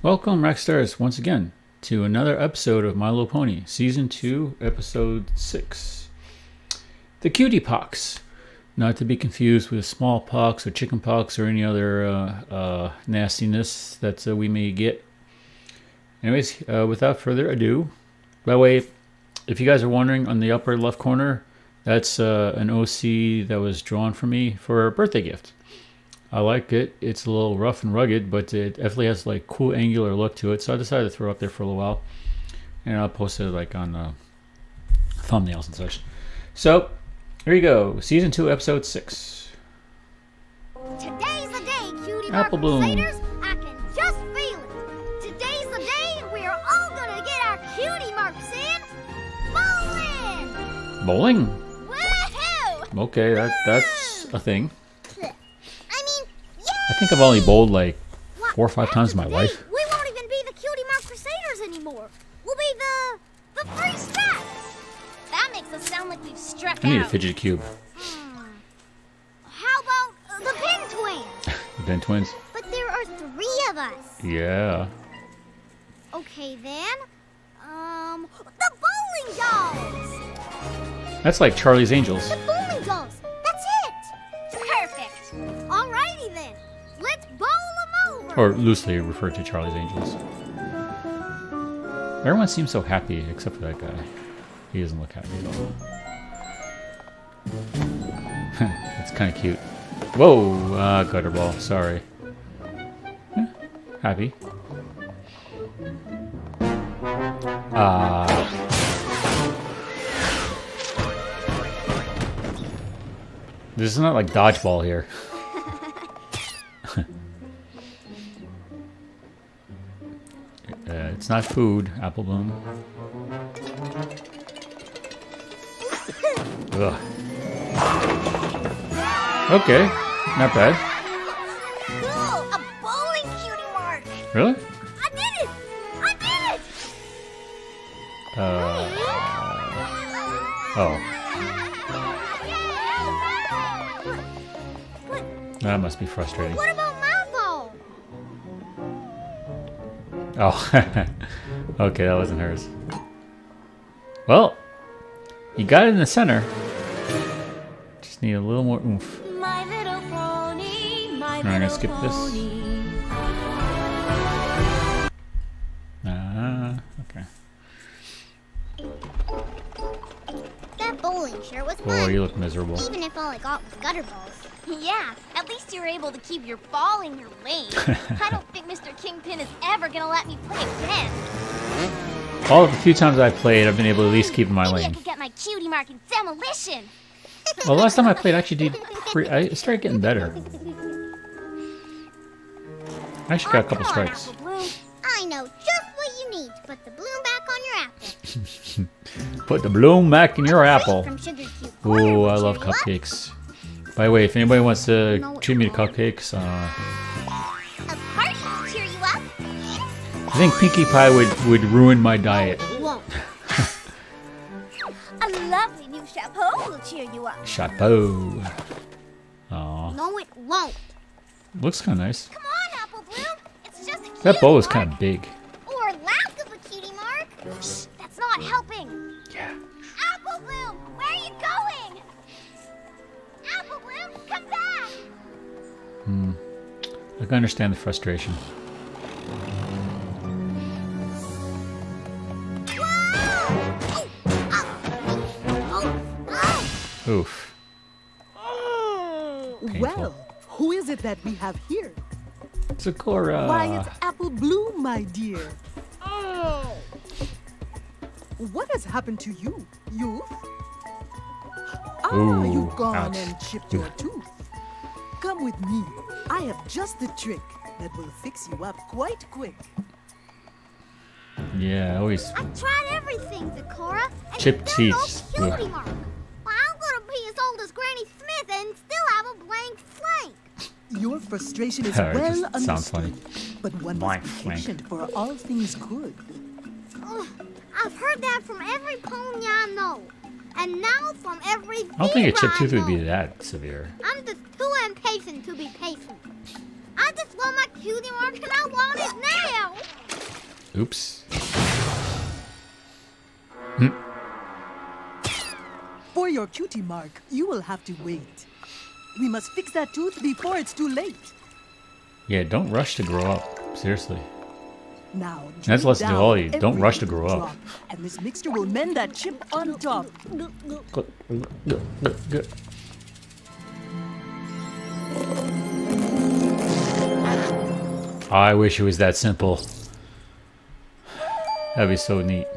Welcome, Rockstars, once again to another episode of My Little Pony, Season 2, Episode 6. The Cutie Pox. Not to be confused with smallpox or chickenpox or any other nastiness that we may get. Anyways, without further ado, by the way, if you guys are wondering, on the upper left corner, that's an OC that was drawn for me for a birthday gift. I like it. It's a little rough and rugged, but it definitely has like cool angular look to it. So I decided to throw it up there for a little while, and I'll post it like on thumbnails and such. So here you go, Season 2, Episode 6. Today's the day, Cutie Apple Pox Bloom. Crusaders. I can just feel it. Today's the day we're all gonna get our cutie marks in. Bowling! Bowling? Woohoo! Okay, that's a thing. Yeah! I think I've only bowled like Well, 4 or 5 times in my after life. today, we won't even be the Cutie Mark Crusaders anymore. We'll be the free stacks. That makes us sound like we've struck I need a out. fidget cube. How about the Pin Twins? The Ben Twins? But there are 3 of us. Yeah. Okay then. The bowling dolls. That's like Charlie's Angels. The bowling dolls. That's it. Perfect. Alrighty then. Let's bowl them over. Or loosely referred to Charlie's Angels. Everyone seems so happy except for that guy. He doesn't look happy at all. That's kind of cute. Whoa! Gutter ball. Sorry. Happy. This is not like dodgeball here. It's not food, Apple Bloom. Ugh. Okay, not bad. Cool. A bowling cutie mark. Really? I did it. I did it. Oh, What? that must be frustrating. What about my ball? Oh, okay, that wasn't hers. Well, you got it in the center. Just need a little more oomph. My little pony. My I'm gonna skip this. Okay. That bowling shirt was Oh, fun. you look miserable. Even if all I got was gutter balls. Yeah, at least you were able to keep your ball in your lane. I don't think Mr. Kingpin is ever gonna let me play again. All the few times I've played, I've been able to at least keep in my Maybe I lane. could get my cutie mark in demolition. Well, last time I played, I actually did. I started getting better. I actually got a couple Come on, strikes. Apple Bloom. I know just what you need to put the bloom back on your apple. Put the bloom back in your A treat apple. from Sugar Cube Corner Ooh, will I cheer love you up. cupcakes. By the way, if anybody wants to treat me to cupcakes, A party will cheer you up. I think Pinkie Pie would ruin my diet. It won't. A lovely new chapeau will cheer you up. Chapeau. Aw, No, it won't. looks kind of nice. Come on, Apple Bloom. It's just a cutie That bow is mark. kind of big. Or lack of a cutie mark. Shh, that's not helping. Yeah. Apple Bloom, where are you going? Apple Bloom, come back. I can understand the frustration. Oof. Well, who is it that we have here? Sakura. Why, it's Apple Bloom, my dear. What has happened to you, youth? Ooh, You've gone ouch. and chipped your tooth. Come with me. I have just the trick that will fix you up quite quick. Yeah, always. I tried everything, Sakura, and Chipped there's teeth. no cutie Ugh. mark. Well, I'm gonna be as old as Granny Smith and still have a blank flank. Your frustration is It well just sounds funny. understood, but one Blank must be flank. patient for all things good. Ugh, I've heard that from every pony I know. And now from every I don't think a chipped zebra tooth would I be know. that severe. I'm just too impatient to be patient. I I just want my cutie mark and I want it now! Oops. For your cutie mark, you will have to wait. We must fix that tooth before it's too late. Yeah, don't rush to grow up. Seriously. Now, That's a lesson to all of you. drip Don't down rush to every grow up. drop, and this mixture will mend that chip on top. Good. I wish it was that simple. That'd be so neat.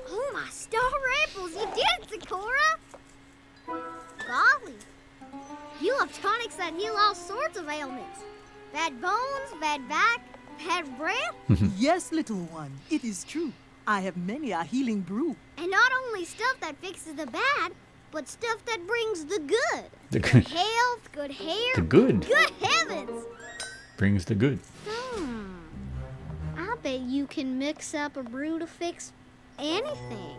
Oh my star apples, you did it, Sakura! Golly. You have tonics that heal all sorts of ailments. Bad bones, bad back, bad breath. Yes, little one, it is true. I have many a healing brew. And not only stuff that fixes the bad, but stuff that brings the good. The Good good health, good hair. The good. Good heavens! brings the good. I bet you can mix up a brew to fix anything.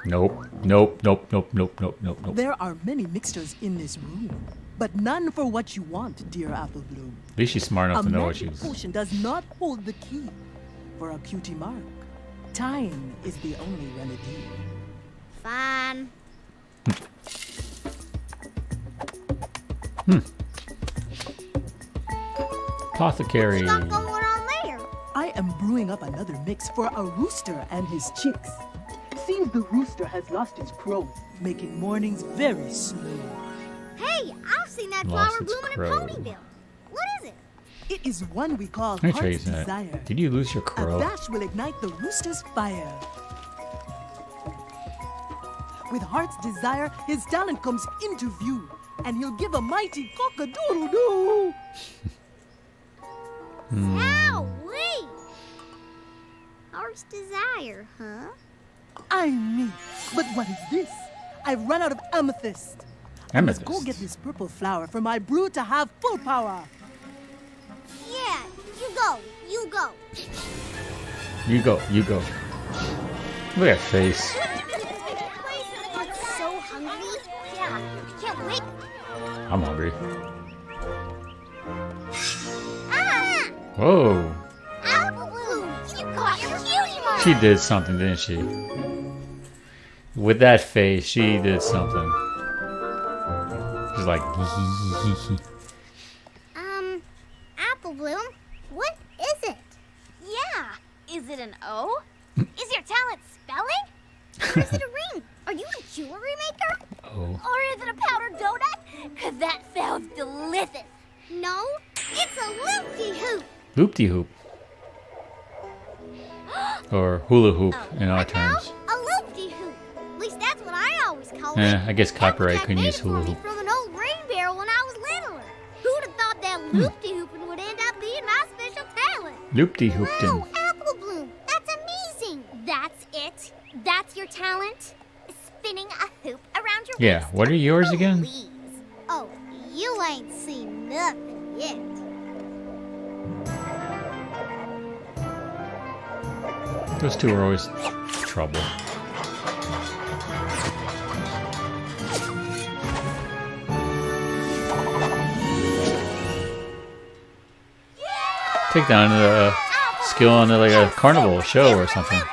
Nope. There are many mixtures in this room, but none for what you want, dear Apple Bloom. At least she's smart enough A to know what magic she's... potion does not hold the key for a cutie mark. Time is the only remedy. Fine. Apothecary. What's got going on there? I am brewing up another mix for a rooster and his chicks. Seems the rooster has lost its crow, making mornings very slow. Hey, I've seen that Lost flower its blooming crow. in Ponyville. What is it? It is one we call Let me try Heart's using that. Desire. Did you lose your A crow? dash will ignite the rooster's fire. With Heart's Desire, his talent comes into view, and he'll give a mighty cock-a-doodle-doo. Ow-wee! Heart's Desire, huh? I'm me. But what is this? I've run out of amethyst. I must go get this purple flower for my brew to have full power. Yeah, you go. You go. You go. Look at that face. I'm so hungry. Yeah, I can't wait. I'm hungry. Ah! Whoa. Apple Bloom, you got your cutie mark. She did something, didn't she? With that face, she did something. She's like, Apple Bloom, what is it? Yeah, is it an O? Is your talent spelling? Or is it a ring? Are you a jewelry maker? oh. Or is it a powdered donut? Cause that sounds delicious. No, it's a loopy-hoop. Loop-de-hoop. Or hula hoop in our What now? terms. A loop-de-hoop. At least that's what I always call it. I guess copyright Applejack couldn't made use it for hula me hoop. from an old rain barrel when I was littler. Who'd have thought that loop-de-hooping would end up being my special talent? Loop-de-hooptin'. Wow, Apple Bloom, that's amazing. That's it? That's your talent? Spinning a hoop around your Yeah, waist? what are yours again? Please. Oh, you ain't seen nothing yet. Those two are always trouble. Take down the skill on like a carnival show or something. You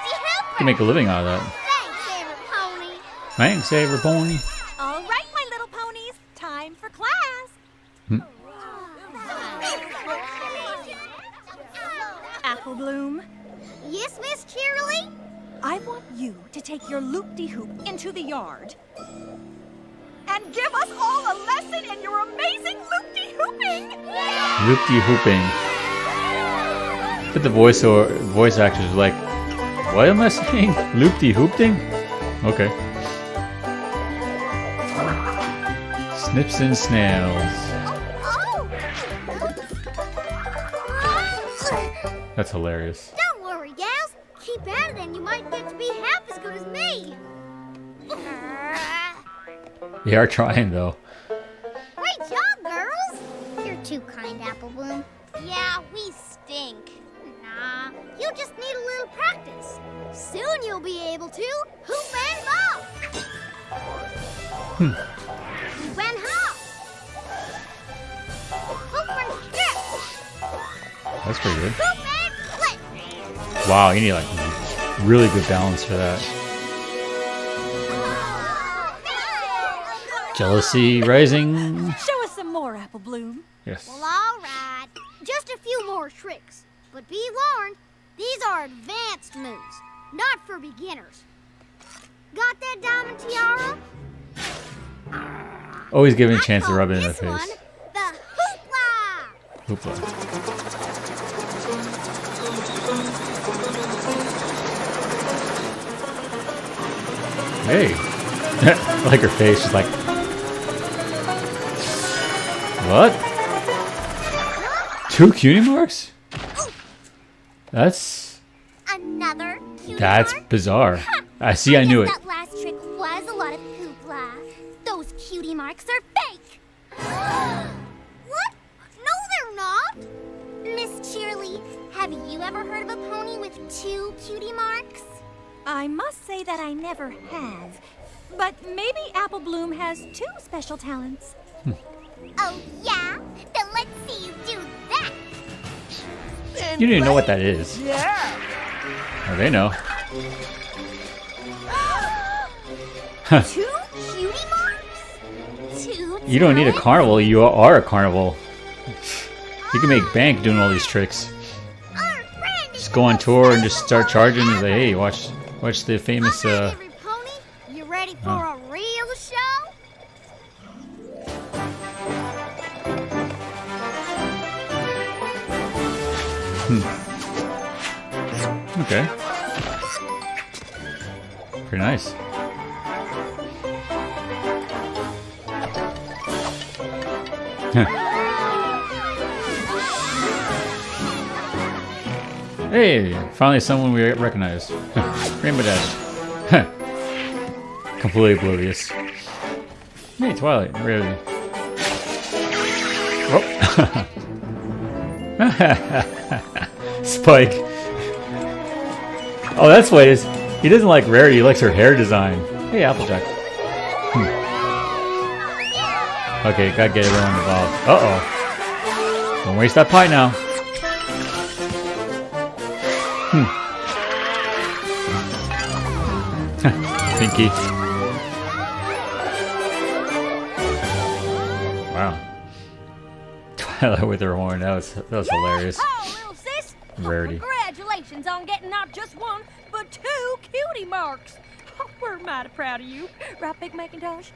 can make a living out of that. Thanks, Ever Pony. Thanks, Saver Pony. All right, my little ponies, time for class. Apple Bloom, Yes, Miss Cheerilee? I want you to take your loop-de-hoop into the yard and give us all a lesson in your amazing loop-de-hooping. Loop-de-hooping. But the voice actors are like, what am I saying? Loop-de-hooping? Okay. Snips and snails. That's hilarious. Don't worry, gals. Keep at it and you might get to be half as good as me. They are trying though. Great job, girls. You're too kind, Apple Bloom. Yeah, we stink. Nah, you just need a little practice. Soon you'll be able to hoop and ball. Hoop and hop. Hoop and skip. That's pretty good. Hoop and flip. Wow, you need like really good balance for that. Jealousy rising. Show us some more, Apple Bloom. Yes. Well, all right. Just a few more tricks. But be warned, these are advanced moves, not for beginners. Got that diamond tiara? Always giving a chance to I rub call it in their this one face. the hoopla. Hoopla. Hey. I like her face. She's like, what? 2 cutie marks? That's Another cutie that's mark? bizarre. I see. I knew it. That last trick was a lot of hoopla. Those cutie marks are fake. What? No, they're not. Miss Cheerly, have you ever heard of a pony with 2 cutie marks? I must say that I never have. But maybe Apple Bloom has 2 special talents. Oh, yeah? Then let's see you do that. You didn't know what that is. Yeah. Oh, they know. 2 cutie marks? 2 You don't need a talents? carnival. You are a carnival. You can make bank doing all these tricks. Our friend is Just go on tour and just start charging and say, hey, watch the famous. All right, every pony, you ready for a real show? Okay. Pretty nice. Hey, finally someone we recognize. Rainbow Dash. Completely oblivious. Hey, Twilight, really. Oh. Spike. Oh, that's what it is. He doesn't like Rarity, he likes her hair design. Hey, Applejack. Okay, gotta get everyone involved. Uh-oh. Don't waste that pie now. Pinky. Wow. Twilight with her horn. That was hilarious. Oh, little sis. Rarity. Congratulations on getting not just 1, but 2 cutie marks. Oh, we're mighty proud of you. Right, Big Macintosh?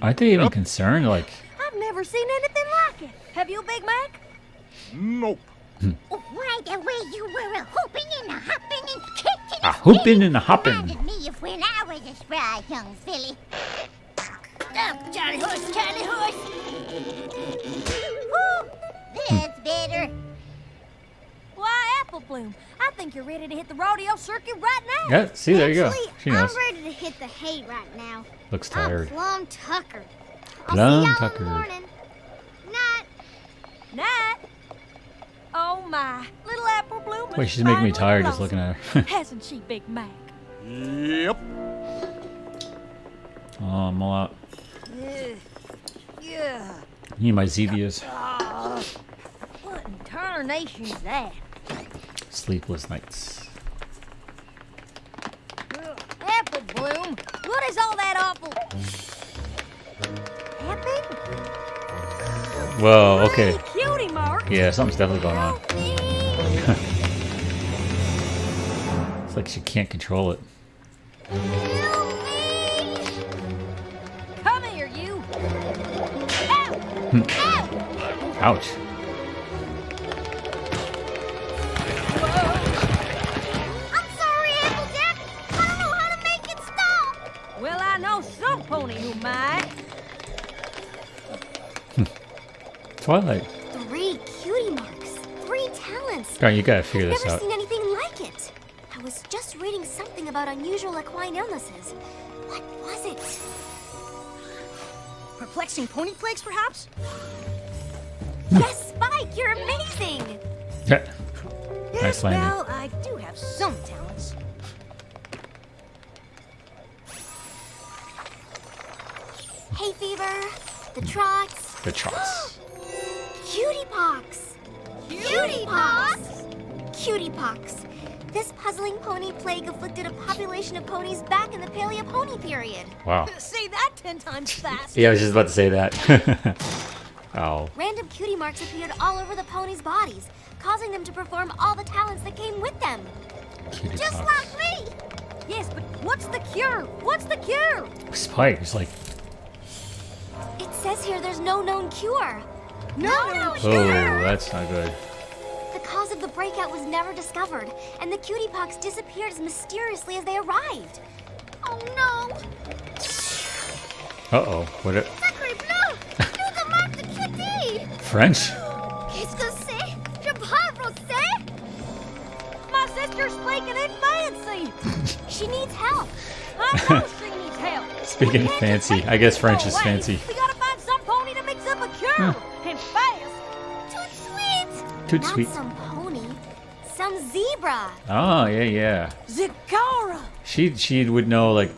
Aren't they even concerned? Like, I've never seen anything like it. Have you, Big Mac? Nope. Right away you were a-hooping and a-hopping and kicking a hooping and a hopping. Reminded me of when I was a spry young filly. Up, Charlie horse, Charlie horse. Whew, that's better. Why, Apple Bloom, I think you're ready to hit the rodeo circuit right now. Yeah, see, there you go. Actually, She knows. I'm ready to hit the hay right now. Looks I'm tired. plumb tuckered. I'll Plumb see y'all tuckered. in the morning. Night. Night. Oh my, little Apple Bloom. Wait, is she's making me finally tired just looking blossomed. at her. Hasn't she, Big Mac? Yep. Oh, I'm all out. Yeah. Need my Zevias. What in tarnation's that? Sleepless nights. Apple Bloom, what is all that awful? Happening? Whoa, okay. Cutie mark. Yeah, something's definitely going on. It's like she can't control it. Come here, you. Ow. Ow. Ouch. I'm sorry, Applejack. I don't know how to make it stop. Well, I know some pony who might. Twilight. 3 cutie marks. 3 talents. God, you gotta figure this Never out. seen anything like it. I was just reading something about unusual equine illnesses. What was it? Perplexing pony plagues, perhaps? Yes, Spike, you're amazing. Yeah. Yes, Nice landing. well, I do have some talents. Hay fever, the trots, The trots. Cutie Pox. Cutie Pox? Cutie Pox. This puzzling pony plague afflicted a population of ponies back in the Paleo-Pony period. Wow. Say that 10 times fast. Yeah, I was just about to say that. Oh. Random cutie marks appeared all over the ponies' bodies, causing them to perform all the talents that came with them. Cutie Just Pox. like me! Yes, but what's the cure? What's the cure? Spike is like, It says here there's no known cure. No oh, that's not good. The cause of the breakout was never discovered, and the Cutie Pox disappeared as mysteriously as they arrived. Oh no! Uh-oh. What it? Sacre bleu! Nous avons the cutie! French? Qu'est-ce que c'est? Je parle français? My sister's speaking it fancy. She needs help. I know she needs help. Speaking We can't fancy. just I guess French go is away. fancy. We gotta find some pony to mix up a cure. And fast. Too sweet! Too Not sweet. some pony, some zebra. Oh, yeah. Zikara. She would know, like,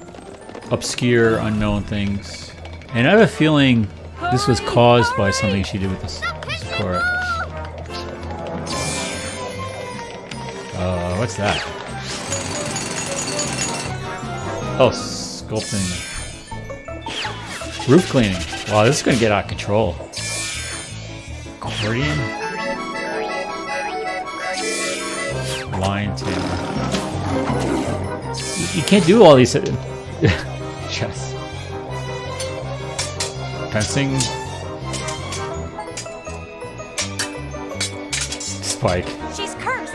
obscure, unknown things. And I have a feeling this was caused by something she did with this Sakura. What's that? Oh, sculpting. Roof cleaning. Wow, this is gonna get out of control. Accordion? Line 2. You can't do all these. Chess. Fencing. Spike. She's cursed.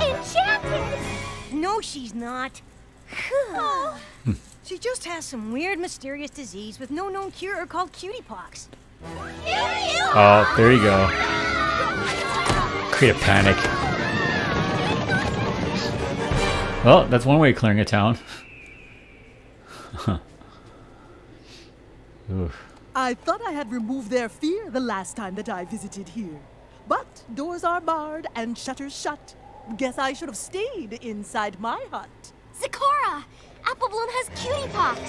Enchanted! No, she's not. She just has some weird, mysterious disease with no known cure called Cutie Pox. Oh, there you go. Create a panic. Well, that's one way of clearing a town. Oof. I thought I had removed their fear the last time that I visited here. But doors are barred and shutters shut. Guess I should have stayed inside my hut. Sakura! Apple Bloom has Cutie Pox.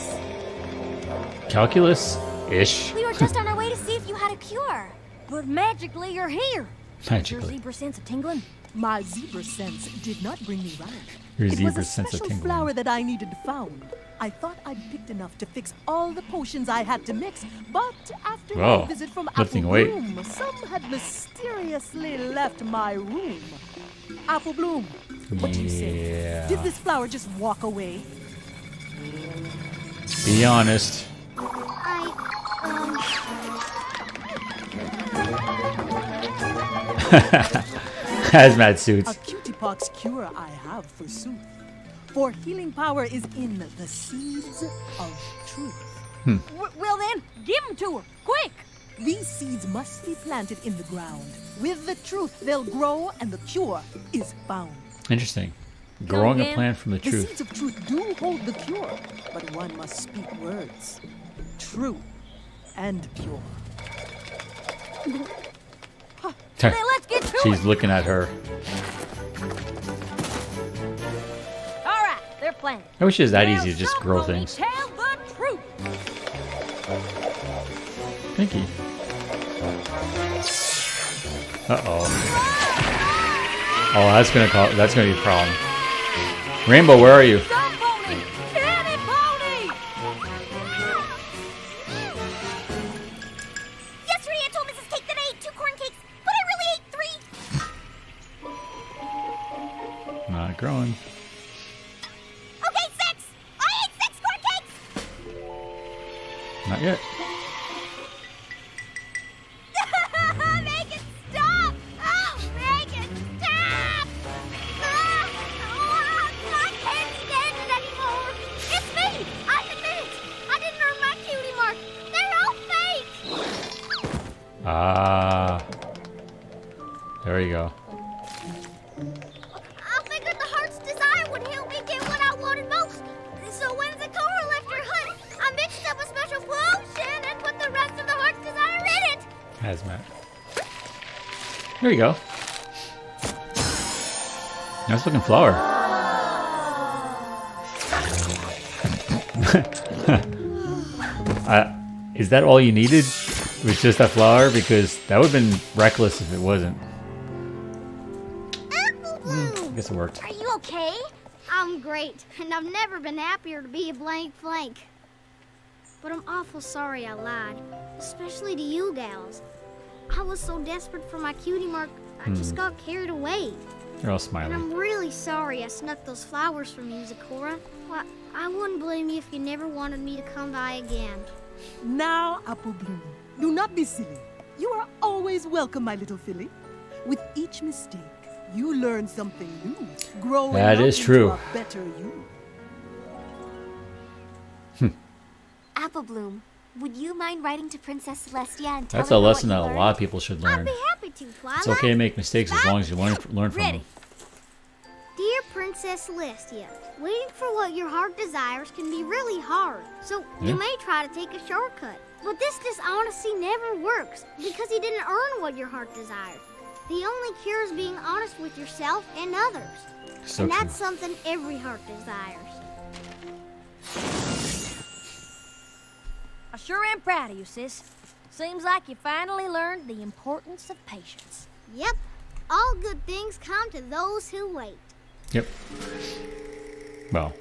Calculus-ish. We were just on our way to see if you had a cure. But magically, you're here. Your Magically. zebra sense of tingling? My zebra sense did not bring me round. Your It was zebra a sense of special tingling. flower that I needed found. I thought I'd picked enough to fix all the potions I had to mix, but after Whoa, my visit from lifting Apple weight. Bloom, some had mysteriously left my room. Apple Bloom, what do you say? Yeah. Did this flower just walk away? Be honest. Hazmat A suits. Cutie Pox cure I have for sooth. For healing power is in the seeds of truth. Well then, give them to her, quick! These seeds must be planted in the ground. With the truth, they'll grow and the cure is found. Interesting. Growing a again. plant from the The truth. seeds of truth do hold the cure, but one must speak words. True and pure. Then let's get to She's it! looking at her. Alright, they're planted. I wish it was that Now easy to just some grow pony things. Tell the truth! Pinky. Uh-oh. Oh, that's gonna be a problem. Rainbow, where are you? Some pony! Kitty pony! Yesterday I told Mrs. Cake that I ate 2 corn cakes, but I really ate 3. Not growing. Okay, 6! I ate 6 corn cakes! Not yet. Make it stop! Oh, make it stop! I can't stand it anymore! It's me! I admit it! I didn't earn my cutie mark! They're all fake! Ah. There you go. I figured the heart's desire would help me get what I wanted most. So when Sakura left her hut, I mixed up a special potion and put the rest of the heart's desire in it. Hazmat. There you go. Nice looking flower. Is that all you needed? was just a flower? Because that would have been reckless if it wasn't. Apple Bloom! I guess it worked. Are you okay? I'm great, and I've never been happier to be a blank flank. But I'm awful sorry I lied, especially to you gals. I was so desperate for my cutie mark, I just got carried away. You're all And smiling. I'm really sorry I snuck those flowers from you, Zecora. Well, I wouldn't blame you if you never wanted me to come by again. Now, Apple Bloom, do not be silly. You are always welcome, my little filly. With each mistake, you learn something new, growing That up is into true. a better you. Apple Bloom, would you mind writing to Princess Celestia and telling That's a her what lesson you that a learned? lot of people should I'd learn. be happy to, Twilight. It's okay to make mistakes as long as you learn from Ready. them. Dear Princess Celestia, waiting for what your heart desires can be really hard, so Yeah. you may try to take a shortcut. But this dishonesty never works because you didn't earn what your heart desired. The only cure is being honest with yourself and others. So and true. that's something every heart desires. I sure am proud of you, sis. Seems like you finally learned the importance of patience. Yep, all good things come to those who wait. Yep. Well,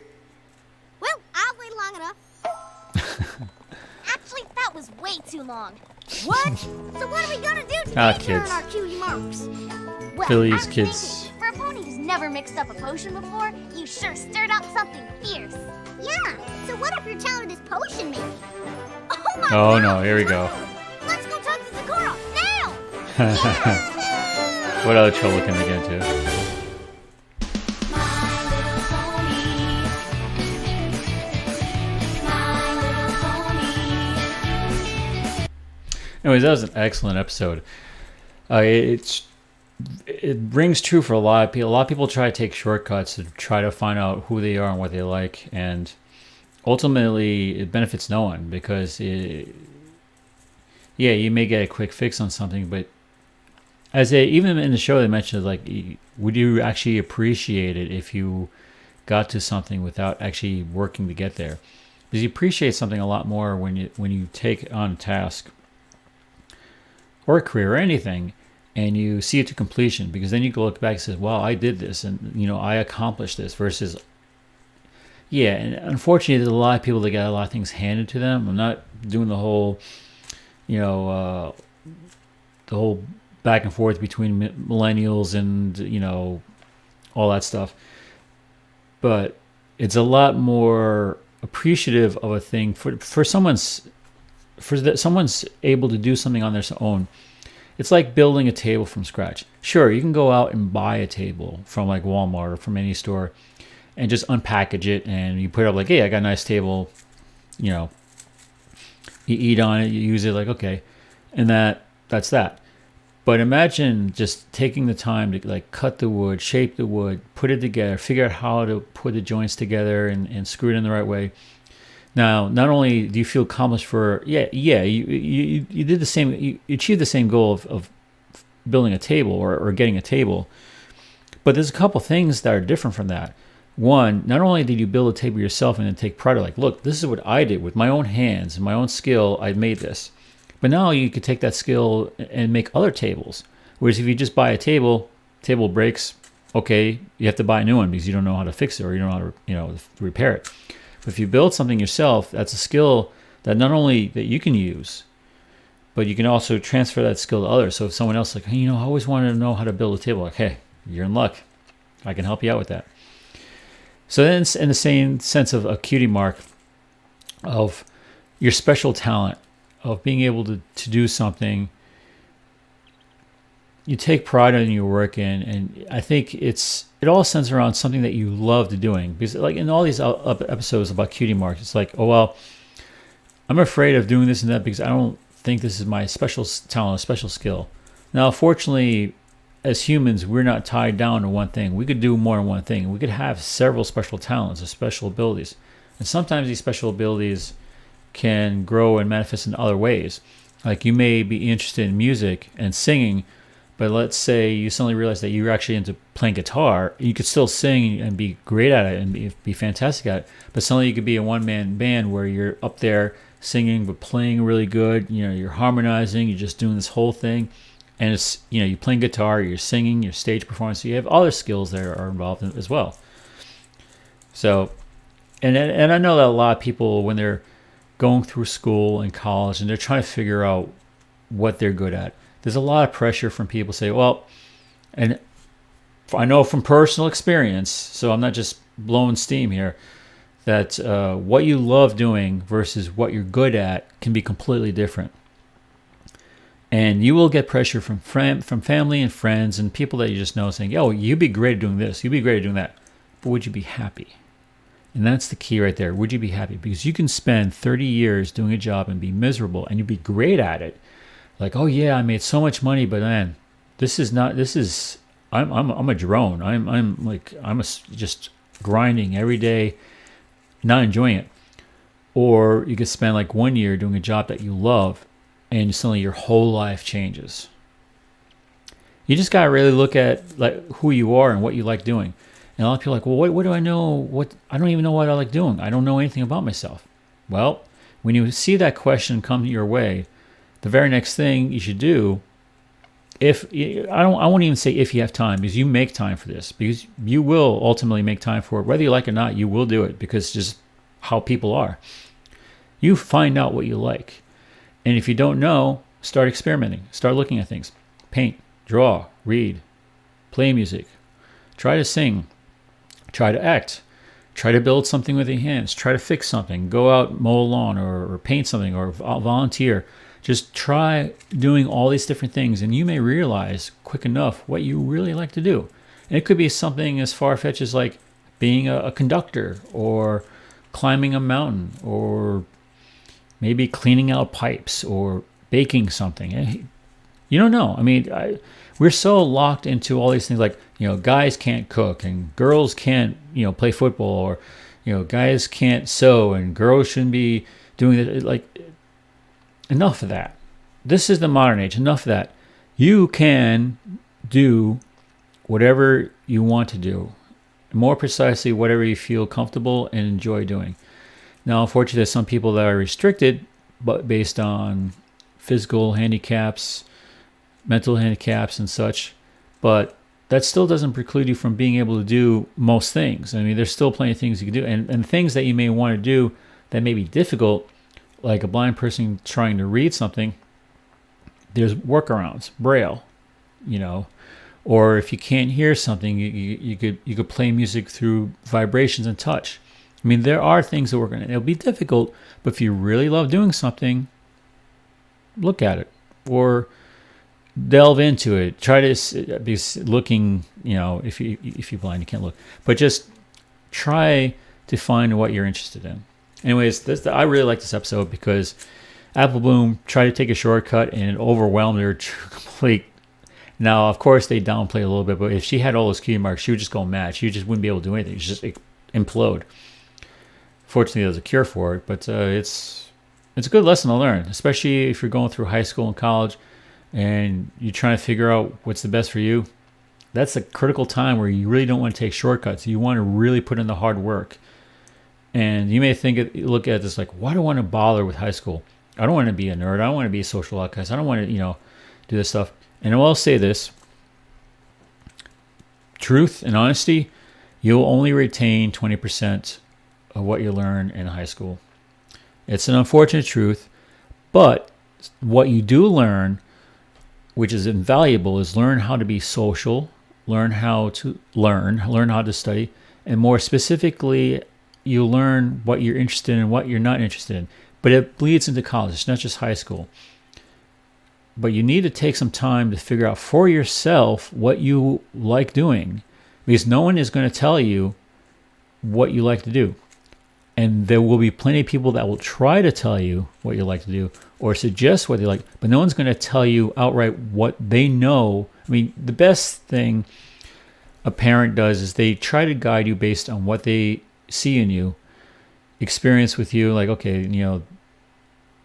Well, I've waited long enough. Actually, that was way too long. What? So what are we gonna do today Ah, to earn kids. our cutie marks? Well, Philly's I was kids. thinking, for a pony who's never mixed up a potion before, you sure stirred up something fierce. Yeah, so what if you're telling this potion making? Oh my oh God! no, here we go. Let's go talk to Zecora, now! What other trouble can we get into? Anyways, that was an excellent episode. It rings true for a lot of people. A lot of people try to take shortcuts to try to find out who they are and what they like, and ultimately it benefits no one because yeah, you may get a quick fix on something, but even in the show they mentioned, like, would you actually appreciate it if you got to something without actually working to get there? Because you appreciate something a lot more when you take on a task or a career or anything, and you see it to completion, because then you can look back and say, wow, I did this, and I accomplished this, versus, yeah, and unfortunately there's a lot of people that get a lot of things handed to them. I'm not doing the whole back and forth between millennials and all that stuff, but it's a lot more appreciative of a thing for someone's able to do something on their own. It's like building a table from scratch. Sure, you can go out and buy a table from like Walmart or from any store and just unpackage it, and you put it up like, hey, I got a nice table. You eat on it, you use it, like, okay, and that's that. But imagine just taking the time to like cut the wood, shape the wood, put it together, figure out how to put the joints together and screw it in the right way. Now, not only do you feel accomplished for, you did the same, you achieved the same goal of building a table or getting a table, but there's a couple things that are different from that. One, not only did you build a table yourself and then take pride of, like, look, this is what I did with my own hands and my own skill, I made this. But now you could take that skill and make other tables. Whereas if you just buy a table breaks, okay, you have to buy a new one because you don't know how to fix it or you don't know how to repair it. But if you build something yourself, that's a skill that not only that you can use, but you can also transfer that skill to others. So if someone else is like, hey, I always wanted to know how to build a table, like, hey, you're in luck. I can help you out with that. So then in the same sense of a cutie mark, of your special talent, of being able to do something you take pride in your work in, and I think it all centers around something that you loved doing. Because like in all these episodes about cutie marks, it's like, oh well, I'm afraid of doing this and that because I don't think this is my special talent, special skill. Now, fortunately, as humans, we're not tied down to one thing. We could do more than one thing. We could have several special talents or special abilities, and sometimes these special abilities can grow and manifest in other ways. Like you may be interested in music and singing, but let's say you suddenly realize that you're actually into playing guitar. You could still sing and be great at it and be fantastic at it, but suddenly you could be a one-man band where you're up there singing but playing really good. You're harmonizing. You're just doing this whole thing, and it's you're playing guitar, you're singing, your stage performance. So you have other skills that are involved in, as well. So, and I know that a lot of people, when they're going through school and college and they're trying to figure out what they're good at, there's a lot of pressure from people say, well, and I know from personal experience, so I'm not just blowing steam here, that what you love doing versus what you're good at can be completely different. And you will get pressure from family and friends and people that you just know saying, oh, you'd be great at doing this, you'd be great at doing that. But would you be happy? And that's the key right there. Would you be happy? Because you can spend 30 years doing a job and be miserable, and you'd be great at it. Like, oh yeah, I made so much money, but man, I'm a drone. I'm just grinding every day, not enjoying it. Or you could spend like 1 year doing a job that you love, and suddenly your whole life changes. You just gotta really look at like who you are and what you like doing. And a lot of people are like, well, what do I know? I don't even know what I like doing. I don't know anything about myself. Well, when you see that question come your way, the very next thing you should do, I won't even say if you have time, because you make time for this, because you will ultimately make time for it. Whether you like it or not, you will do it, because it's just how people are. You find out what you like. And if you don't know, start experimenting. Start looking at things. Paint, draw, read, play music, try to sing, try to act, try to build something with your hands, try to fix something, go out, mow a lawn, or paint something, or volunteer. Just try doing all these different things, and you may realize quick enough what you really like to do. And it could be something as far-fetched as like being a conductor, or climbing a mountain, or maybe cleaning out pipes, or baking something. You don't know. I mean, we're so locked into all these things, like, guys can't cook and girls can't, play football, or, guys can't sew and girls shouldn't be doing it. Like, enough of that. This is the modern age. Enough of that. You can do whatever you want to do. More precisely, whatever you feel comfortable and enjoy doing. Now, unfortunately, there's some people that are restricted, but based on physical handicaps, mental handicaps, and such. But that still doesn't preclude you from being able to do most things. I mean, there's still plenty of things you can do. And things that you may want to do that may be difficult, like a blind person trying to read something, there's workarounds, Braille, or if you can't hear something, you could play music through vibrations and touch. I mean, there are things that work on it. It'll be difficult, but if you really love doing something, look at it or delve into it. Try to be looking, if you're blind, you can't look, but just try to find what you're interested in. Anyways, I really like this episode because Apple Bloom tried to take a shortcut and it overwhelmed her to complete. Now, of course, they downplay a little bit, but if she had all those cutie marks, she would just go mad. She just wouldn't be able to do anything. She'd just implode. Fortunately, there's a cure for it, but it's a good lesson to learn, especially if you're going through high school and college and you're trying to figure out what's the best for you. That's a critical time where you really don't want to take shortcuts. You want to really put in the hard work. And you may look at this like, why do I want to bother with high school? I don't want to be a nerd. I don't want to be a social outcast. I don't want to, do this stuff. And I will say this. Truth and honesty, you'll only retain 20% of what you learn in high school. It's an unfortunate truth, but what you do learn, which is invaluable, is learn how to be social, learn how to study, and more specifically, you learn what you're interested in and what you're not interested in. But it bleeds into college. It's not just high school. But you need to take some time to figure out for yourself what you like doing, because no one is going to tell you what you like to do. And there will be plenty of people that will try to tell you what you like to do or suggest what they like, but no one's going to tell you outright what they know. I mean, the best thing a parent does is they try to guide you based on what they see in you, experience with you. Like, okay,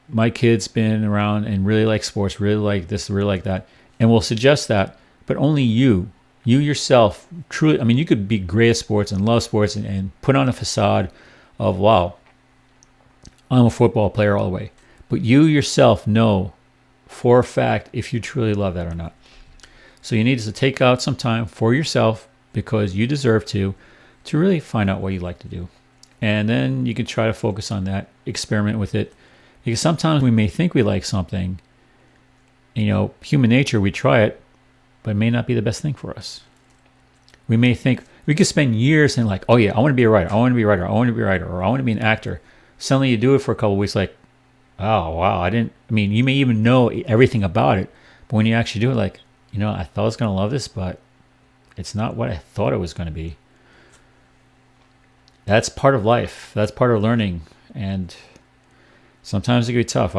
my kid's been around and really like sports, really like this, really like that, and will suggest that, but only you yourself truly. I mean, you could be great at sports and love sports and put on a facade of, wow, I'm a football player all the way. But you yourself know for a fact if you truly love that or not. So you need to take out some time for yourself, because you deserve to really find out what you like to do. And then you can try to focus on that, experiment with it. Because sometimes we may think we like something, human nature, we try it, but it may not be the best thing for us. We may think, we could spend years saying like, oh yeah, I want to be a writer, I want to be a writer, I want to be a writer, or I want to be an actor. Suddenly you do it for a couple of weeks, like, oh wow, you may even know everything about it, but when you actually do it, like, I thought I was going to love this, but it's not what I thought it was going to be. That's part of life. That's part of learning. And sometimes it can be tough.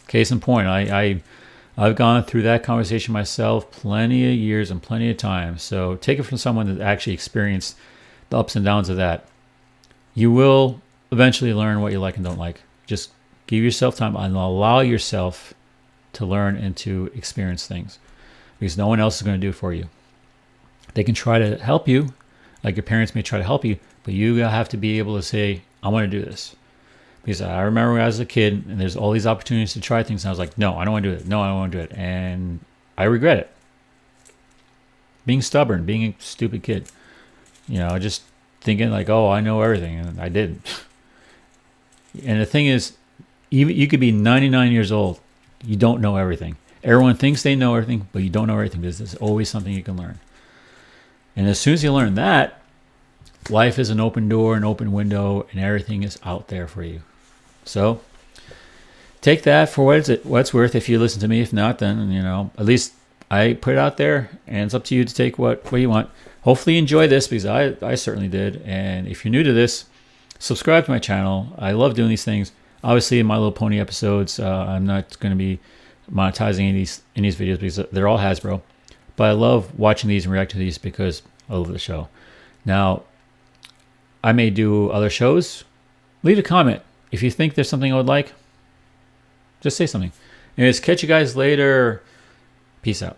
Case in point, I've gone through that conversation myself plenty of years and plenty of times. So take it from someone that actually experienced the ups and downs of that. You will eventually learn what you like and don't like. Just give yourself time and allow yourself to learn and to experience things, because no one else is going to do it for you. They can try to help you, like your parents may try to help you, but you have to be able to say, I want to do this. Because I remember when I was a kid and there's all these opportunities to try things, and I was like, no, I don't want to do it. No, I don't want to do it. And I regret it. Being stubborn, being a stupid kid. Just thinking like, oh, I know everything, and I didn't. And the thing is, even you could be 99 years old, you don't know everything. Everyone thinks they know everything, but you don't know everything, because there's always something you can learn. And as soon as you learn that, life is an open door, an open window, and everything is out there for you. So take that for what it's worth. If you listen to me, if not, then at least I put it out there, and it's up to you to take what you want. Hopefully you enjoy this, because I certainly did. And if you're new to this, subscribe to my channel. I love doing these things. Obviously, in My Little Pony episodes, I'm not going to be monetizing any of these videos, because they're all Hasbro. But I love watching these and reacting to these because I love the show. Now, I may do other shows. Leave a comment. If you think there's something I would like, just say something. Anyways, catch you guys later. Peace out.